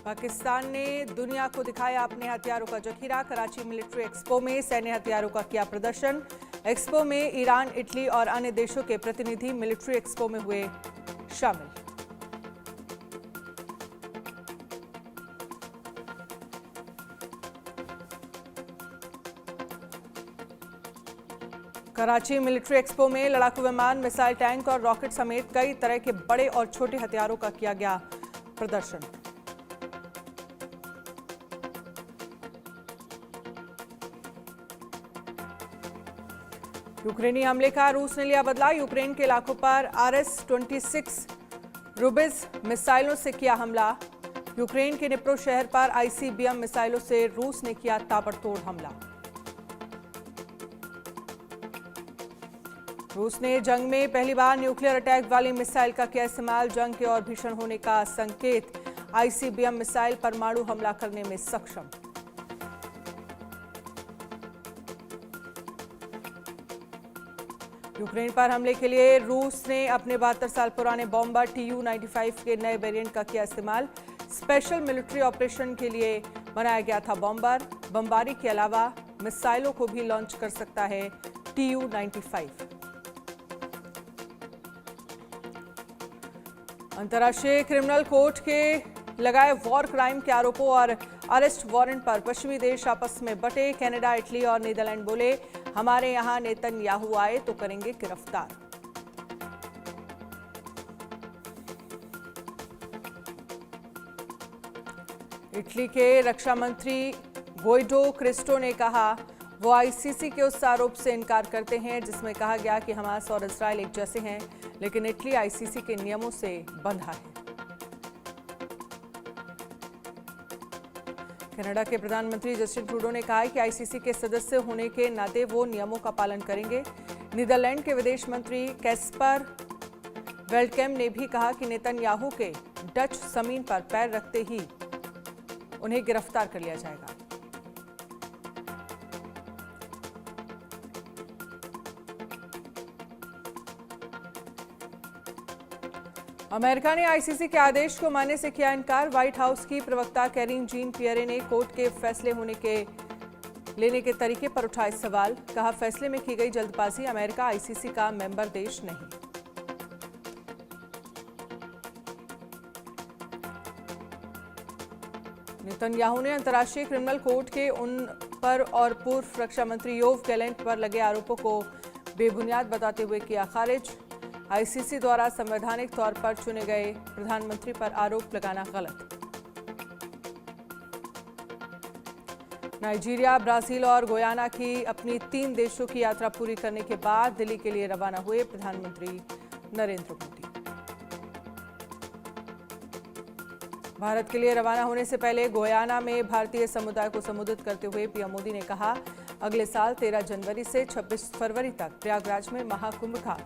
पाकिस्तान ने दुनिया को दिखाया अपने हथियारों का जखीरा। कराची मिलिट्री एक्सपो में सैन्य हथियारों का किया प्रदर्शन। एक्सपो में ईरान, इटली और अन्य देशों के प्रतिनिधि मिलिट्री एक्सपो में हुए शामिल। कराची मिलिट्री एक्सपो में लड़ाकू विमान, मिसाइल, टैंक और रॉकेट समेत कई तरह के बड़े और छोटे हथियारों का किया गया प्रदर्शन। यूक्रेनी हमले का रूस ने लिया बदला। यूक्रेन के इलाकों पर RS-26 रुबिज मिसाइलों से किया हमला। यूक्रेन के निप्रो शहर पर ICBM मिसाइलों से रूस ने किया ताबड़तोड़ हमला। रूस ने जंग में पहली बार न्यूक्लियर अटैक वाली मिसाइल का किया इस्तेमाल। जंग के और भीषण होने का संकेत। ICBM मिसाइल परमाणु हमला करने में सक्षम। यूक्रेन पर हमले के लिए रूस ने अपने 72 साल पुराने बॉम्बर Tu-95 के नए वेरिएंट का किया इस्तेमाल। स्पेशल मिलिट्री ऑपरेशन के लिए बनाया गया था बॉम्बर। बमबारी के अलावा मिसाइलों को भी लॉन्च कर सकता है Tu-95। अंतर्राष्ट्रीय क्रिमिनल कोर्ट के लगाए वॉर क्राइम के आरोपों और अरेस्ट वारंट पर पश्चिमी देश आपस में बटे। कनाडा, इटली और नीदरलैंड बोले, हमारे यहां नेतन्याहू आए तो करेंगे गिरफ्तार। इटली के रक्षा मंत्री गुइडो क्रिस्टो ने कहा वो ICC के उस आरोप से इनकार करते हैं जिसमें कहा गया कि हमास और इस्राएल एक जैसे हैं, लेकिन इटली ICC के नियमों से बंधा है। कनाडा के प्रधानमंत्री जस्टिन ट्रूडो ने कहा है कि ICC के सदस्य होने के नाते वो नियमों का पालन करेंगे। नीदरलैंड के विदेश मंत्री कैस्पर वेल्डकेम ने भी कहा कि नेतन्याहू के डच जमीन पर पैर रखते ही उन्हें गिरफ्तार कर लिया जाएगा। अमेरिका ने ICC के आदेश को मानने से किया इनकार। व्हाइट हाउस की प्रवक्ता कैरीन जीन पियरे ने कोर्ट के फैसले लेने के तरीके पर उठाए सवाल। कहा, फैसले में की गई जल्दबाजी। अमेरिका ICC का मेंबर देश नहीं। नेतन्याहू ने अंतर्राष्ट्रीय क्रिमिनल कोर्ट के उन पर और पूर्व रक्षा मंत्री योव गैलेंट पर लगे आरोपों को बेबुनियाद बताते हुए किया खारिज। ICC द्वारा संवैधानिक तौर पर चुने गए प्रधानमंत्री पर आरोप लगाना गलत। नाइजीरिया, ब्राजील और गुयाना की अपनी 3 देशों की यात्रा पूरी करने के बाद दिल्ली के लिए रवाना हुए प्रधानमंत्री नरेंद्र मोदी। भारत के लिए रवाना होने से पहले गुयाना में भारतीय समुदाय को संबोधित करते हुए PM मोदी ने कहा, अगले साल 13 जनवरी से 26 फरवरी तक प्रयागराज में महाकुंभ का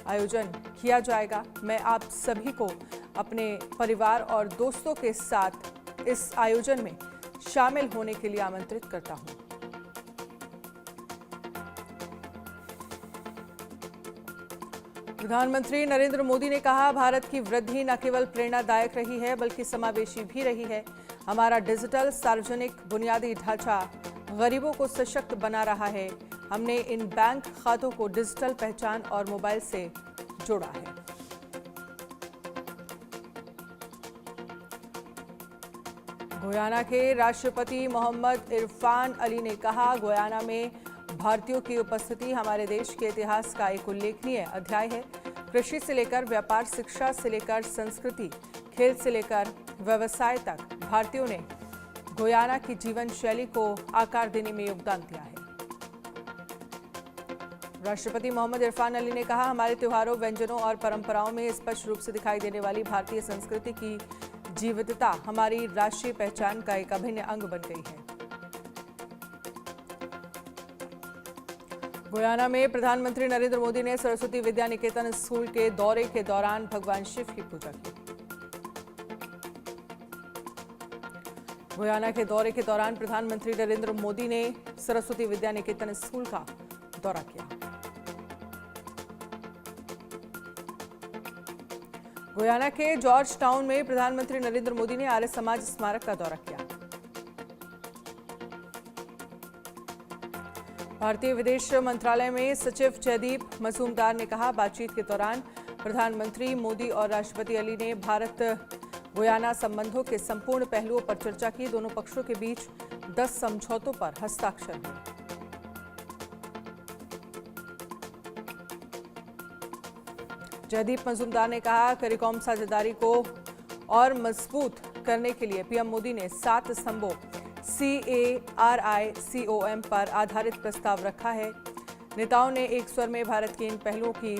आयोजन किया जाएगा। मैं आप सभी को अपने परिवार और दोस्तों के साथ इस आयोजन में शामिल होने के लिए आमंत्रित करता हूं। प्रधानमंत्री नरेंद्र मोदी ने कहा, भारत की वृद्धि न केवल प्रेरणादायक रही है बल्कि समावेशी भी रही है। हमारा डिजिटल सार्वजनिक बुनियादी ढांचा गरीबों को सशक्त बना रहा है। हमने इन बैंक खातों को डिजिटल पहचान और मोबाइल से जोड़ा है। गुयाना के राष्ट्रपति मोहम्मद इरफान अली ने कहा, गुयाना में भारतीयों की उपस्थिति हमारे देश के इतिहास का एक उल्लेखनीय अध्याय है। कृषि से लेकर व्यापार, शिक्षा से लेकर संस्कृति, खेल से लेकर व्यवसाय तक भारतीयों ने गुयाना की जीवन शैली को आकार देने में योगदान दिया है। राष्ट्रपति मोहम्मद इरफान अली ने कहा, हमारे त्योहारों, व्यंजनों और परंपराओं में स्पष्ट रूप से दिखाई देने वाली भारतीय संस्कृति की जीवंतता हमारी राष्ट्रीय पहचान का एक अभिन्न अंग बन गई है। गुयाना में प्रधानमंत्री नरेंद्र मोदी ने सरस्वती विद्या निकेतन स्कूल के दौरे के दौरान भगवान शिव की पूजा की। गुयाना के दौरे के दौरान प्रधानमंत्री नरेंद्र मोदी ने सरस्वती विद्या निकेतन स्कूल का दौरा किया। गुयाना के जॉर्ज टाउन में प्रधानमंत्री नरेंद्र मोदी ने आर्य समाज स्मारक का दौरा किया। भारतीय विदेश मंत्रालय में सचिव जयदीप मजूमदार ने कहा, बातचीत के दौरान प्रधानमंत्री मोदी और राष्ट्रपति अली ने भारत गुयाना संबंधों के संपूर्ण पहलुओं पर चर्चा की। दोनों पक्षों के बीच 10 समझौतों पर हस्ताक्षर हुए। जयदीप मजूमदार ने कहा, CARICOM साझेदारी को और मजबूत करने के लिए पीएम मोदी ने 7 स्तंभों CARICOM पर आधारित प्रस्ताव रखा है। नेताओं ने एक स्वर में भारत के इन पहलुओं की